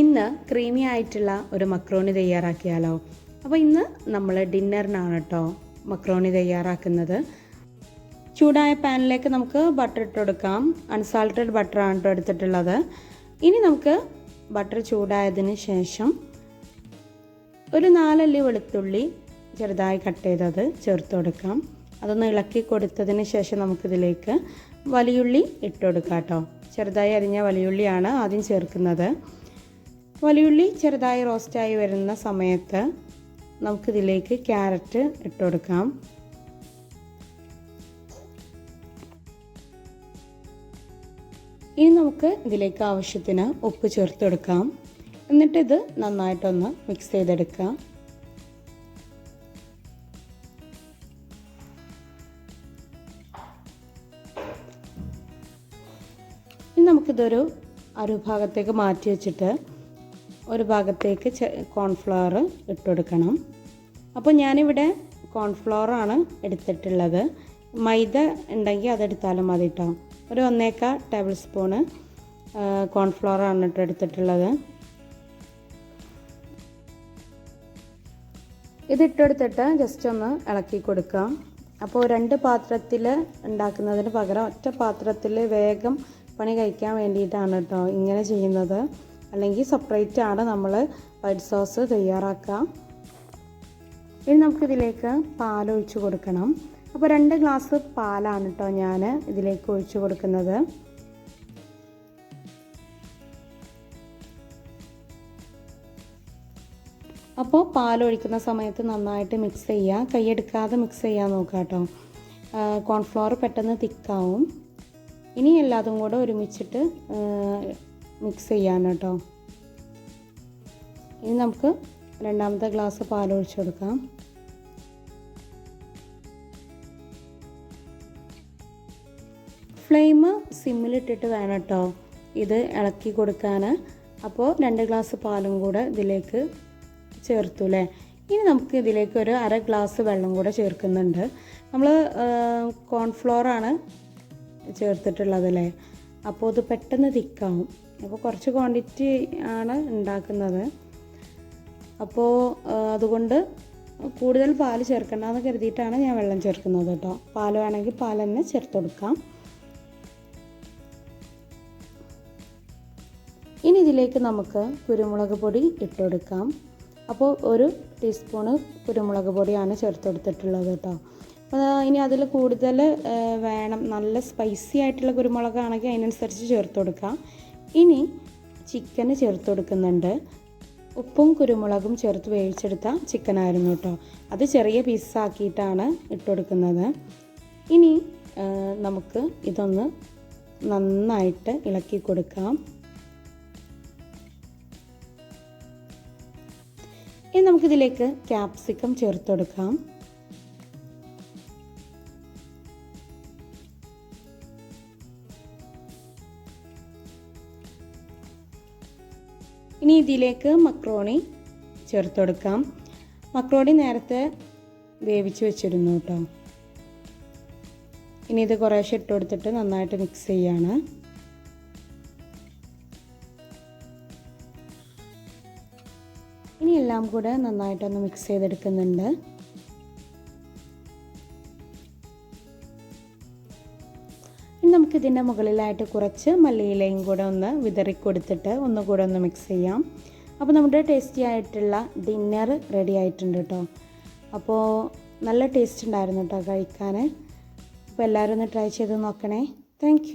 ഇന്ന് ക്രീമി ആയിട്ടുള്ള ഒരു മക്രോണി തയ്യാറാക്കിയാലോ. അപ്പോൾ ഇന്ന് നമ്മൾ ഡിന്നറിനാണ് കേട്ടോ മക്രോണി തയ്യാറാക്കുന്നത്. ചൂടായ പാനിലേക്ക് നമുക്ക് ബട്ടർ ഇട്ട് കൊടുക്കാം. അൺസാൾട്ടഡ് ബട്ടറാണ് കേട്ടോ എടുത്തിട്ടുള്ളത്. ഇനി നമുക്ക് ബട്ടർ ചൂടായതിന് ശേഷം ഒരു 4 അല്ലി വെളുത്തുള്ളി ചെറുതായി കട്ട് ചെയ്തത് ചേർത്ത് കൊടുക്കാം. അതൊന്ന് ഇളക്കി കൊടുത്തതിന് ശേഷം നമുക്കിതിലേക്ക് വലിയുള്ളി ഇട്ട് കൊടുക്കാം കേട്ടോ. ചെറുതായി അരിഞ്ഞ വലിയുള്ളിയാണ് ആദ്യം ചേർക്കുന്നത്. വലിയുള്ളി ചെറുതായി റോസ്റ്റായി വരുന്ന സമയത്ത് നമുക്കിതിലേക്ക് ക്യാരറ്റ് ഇട്ട് കൊടുക്കാം. ഇനി നമുക്ക് ഇതിലേക്ക് ആവശ്യത്തിന് ഉപ്പ് ചേർത്ത് കൊടുക്കാം. എന്നിട്ടിത് നന്നായിട്ടൊന്ന് മിക്സ് ചെയ്തെടുക്കാം. ഇനി നമുക്കിതൊരു അരുഭാഗത്തേക്ക് മാറ്റി വെച്ചിട്ട് ഒരു ഭാഗത്തേക്ക് കോൺഫ്ലവർ ഇട്ട് കൊടുക്കണം. അപ്പോൾ ഞാനിവിടെ കോൺഫ്ലവറാണ് എടുത്തിട്ടുള്ളത്. മൈദ ഉണ്ടെങ്കിൽ അതെടുത്താലും മതി കേട്ടോ. ഒരു 1.25 ടേബിൾ സ്പൂണ് കോൺഫ്ലവറാണ് കേട്ടോ എടുത്തിട്ടുള്ളത്. ഇതിട്ടെടുത്തിട്ട് ജസ്റ്റ് ഒന്ന് ഇളക്കി കൊടുക്കാം. അപ്പോൾ 2 പാത്രത്തിൽ ഉണ്ടാക്കുന്നതിന് പകരം ഒറ്റ പാത്രത്തിൽ വേഗം പണി കഴിക്കാൻ വേണ്ടിയിട്ടാണ് കേട്ടോ ഇങ്ങനെ ചെയ്യുന്നത്. അല്ലെങ്കിൽ സെപ്പറേറ്റ് ആണ് നമ്മൾ വൈറ്റ് സോസ് തയ്യാറാക്കുക. ഇനി നമുക്കിതിലേക്ക് പാൽ ഒഴിച്ച് കൊടുക്കണം. അപ്പോൾ 2 ഗ്ലാസ് പാലാണ് കേട്ടോ ഞാൻ ഇതിലേക്ക് ഒഴിച്ച് കൊടുക്കുന്നത്. അപ്പോൾ പാലൊഴിക്കുന്ന സമയത്ത് നന്നായിട്ട് മിക്സ് ചെയ്യുക. കൈയെടുക്കാതെ മിക്സ് ചെയ്യാൻ നോക്കുക കേട്ടോ. കോൺഫ്ലവർ പെട്ടെന്ന് തിക്കാവും. ഇനി എല്ലാതും കൂടെ ഒരുമിച്ചിട്ട് മിക്സ് ചെയ്യാൻ കേട്ടോ. ഇനി നമുക്ക് 2ാമത്തെ ഗ്ലാസ് പാൽ ഒഴിച്ച് കൊടുക്കാം. ഫ്ലെയിം സിമ്മിലിട്ടിട്ട് വേണം കേട്ടോ ഇത് ഇളക്കി കൊടുക്കാൻ. അപ്പോൾ 2 ഗ്ലാസ് പാലും കൂടെ ഇതിലേക്ക് ചേർത്തു അല്ലേ. ഇനി നമുക്ക് ഇതിലേക്ക് ഒരു 1/2 ഗ്ലാസ് വെള്ളം കൂടെ ചേർക്കുന്നുണ്ട്. നമ്മൾ കോൺഫ്ലോറാണ് ചേർത്തിട്ടുള്ളതല്ലേ. അപ്പോൾ ഇത് പെട്ടെന്ന് തിക്കാവും. അപ്പോൾ കുറച്ച് ക്വാണ്ടിറ്റി ആണ് ഉണ്ടാക്കുന്നത്. അപ്പോൾ അതുകൊണ്ട് കൂടുതൽ പാൽ ചേർക്കണ്ടെന്ന് കരുതിയിട്ടാണ് ഞാൻ വെള്ളം ചേർക്കുന്നത് കേട്ടോ. പാൽ വേണമെങ്കിൽ പാൽ തന്നെ ചേർത്ത് കൊടുക്കാം. ഇനി ഇതിലേക്ക് നമുക്ക് കുരുമുളക് പൊടി ഇട്ട് കൊടുക്കാം. അപ്പോൾ 1 ടീസ്പൂണ് കുരുമുളക് പൊടിയാണ് ചേർത്ത് കൊടുത്തിട്ടുള്ളത് കേട്ടോ. അപ്പോൾ ഇനി അതിൽ കൂടുതൽ വേണം, നല്ല സ്പൈസി ആയിട്ടുള്ള കുരുമുളകാണെങ്കിൽ അതിനനുസരിച്ച് ചേർത്ത് കൊടുക്കാം. ഇനി ചിക്കന് ചേർത്ത് കൊടുക്കുന്നുണ്ട്. ഉപ്പും കുരുമുളകും ചേർത്ത് വേവിച്ചെടുത്ത ചിക്കനായിരുന്നു കേട്ടോ. അത് ചെറിയ പീസാക്കിയിട്ടാണ് ഇട്ട് കൊടുക്കുന്നത്. ഇനി നമുക്ക് ഇതൊന്ന് നന്നായിട്ട് ഇളക്കി കൊടുക്കാം. ഇനി നമുക്കിതിലേക്ക് ക്യാപ്സിക്കം ചേർത്ത് കൊടുക്കാം. ഇനി ഇതിലേക്ക് മക്രോണി ചേർത്ത് കൊടുക്കാം. മക്രോണി നേരത്തെ വേവിച്ച് വെച്ചിരുന്നു കേട്ടോ. ഇനി ഇത് കുറേശ്ശെ ഇട്ട് കൊടുത്തിട്ട് നന്നായിട്ട് മിക്സ് ചെയ്യാണ്. ഇനി എല്ലാം കൂടെ നന്നായിട്ടൊന്ന് മിക്സ് ചെയ്തെടുക്കുന്നുണ്ട്. ഇനി നമുക്കിതിൻ്റെ മുകളിലായിട്ട് കുറച്ച് മല്ലിയിലയും കൂടെ ഒന്ന് വിതറി കൊടുത്തിട്ട് ഒന്നുകൂടെ ഒന്ന് മിക്സ് ചെയ്യാം. അപ്പോൾ നമ്മുടെ ടേസ്റ്റി ആയിട്ടുള്ള ഡിന്നർ റെഡി ആയിട്ടുണ്ട് കേട്ടോ. അപ്പോൾ നല്ല ടേസ്റ്റ് ഉണ്ടായിരുന്നു കേട്ടോ കഴിക്കാൻ. അപ്പോൾ എല്ലാവരും ഒന്ന് ട്രൈ ചെയ്ത് നോക്കണേ. താങ്ക്